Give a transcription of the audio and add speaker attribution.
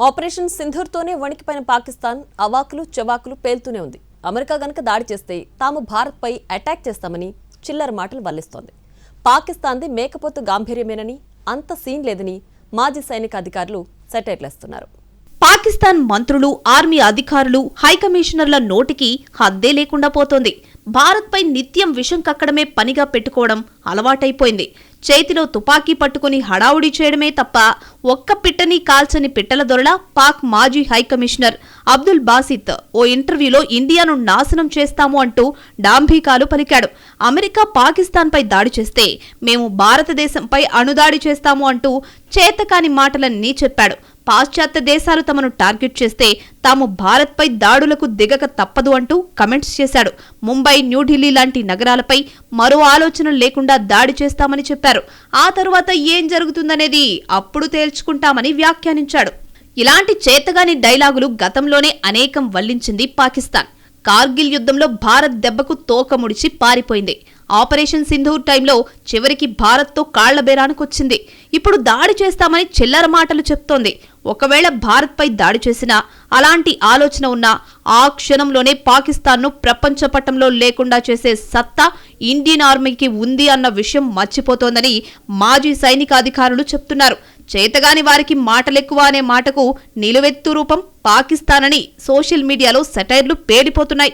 Speaker 1: Operation సింధూర్తోనే వణికిపోయిన Pakistan అవాకులు చవాకులు పేల్తూనే ఉంది. అమెరికా గనక దాడి చేస్తే తాము భారత్పై అటాక్ చేస్తామని చిల్లర మాటలు వల్లిస్తోంది. పాకిస్తాన్ది మేకపోతు గాంభీర్యమేనని, అంత సీన్ లేదని మాజీ సైనిక అధికారులు సెటైర్లేస్తున్నారు.
Speaker 2: పాకిస్తాన్ మంత్రులు, ఆర్మీ అధికారులు, హైకమిషనర్ల నోటికి హద్దే లేకుండా పోతోంది. భారత్పై నిత్యం విషం కక్కడమే పనిగా పెట్టుకోవడం అలవాటైపోయింది. చేతిలో తుపాకీ పట్టుకుని హడావుడి చేయడమే తప్ప ఒక్క పిట్టని కాల్చని పిట్టల దొరల పాక్ మాజీ హైకమిషనర్ అబ్దుల్ బాసిత్ ఓ ఇంటర్వ్యూలో ఇండియాను నాశనం చేస్తాము అంటూ డాంభికాలు పలికాడు. అమెరికా పాకిస్తాన్పై దాడి చేస్తే మేము భారతదేశంపై అణుదాడి చేస్తాము అంటూ చేతకాని మాటలన్నీ చెప్పాడు. పాశ్చాత్య దేశాలు తమను టార్గెట్ చేస్తే తాము భారత్పై దాడులకు దిగక తప్పదు అంటూ కమెంట్స్ చేశాడు. ముంబై, న్యూఢిల్లీ లాంటి నగరాలపై మరో ఆలోచన లేకుండా దాడి చేస్తామని చెప్పారు. ఆ తరువాత ఏం జరుగుతుందనేది అప్పుడు తేల్చుకుంటామని వ్యాఖ్యానించాడు. ఇలాంటి చేతగాని డైలాగులు గతంలోనే అనేకం వల్లించింది పాకిస్తాన్. కార్గిల్ యుద్ధంలో భారత్ దెబ్బకు తోక ముడిచి పారిపోయింది. ఆపరేషన్ సింధూర్ టైంలో చివరికి భారత్తో కాళ్ల బేరానికొచ్చింది. ఇప్పుడు దాడి చేస్తామని చిల్లర మాటలు చెప్తోంది. ఒకవేళ భారత్పై దాడి చేసినా, అలాంటి ఆలోచన ఉన్నా ఆ క్షణంలోనే పాకిస్తాన్ను ప్రపంచ పటంలో లేకుండా చేసే సత్తా ఇండియన్ ఆర్మీకి ఉంది అన్న విషయం మర్చిపోతోందని మాజీ సైనికాధికారులు చెప్తున్నారు. చేతగాని వారికి మాటలెక్కువ అనే మాటకు నిలువెత్తు రూపం పాకిస్తాన్ అని సోషల్ మీడియాలో సెటైర్లు పేలిపోతున్నాయి.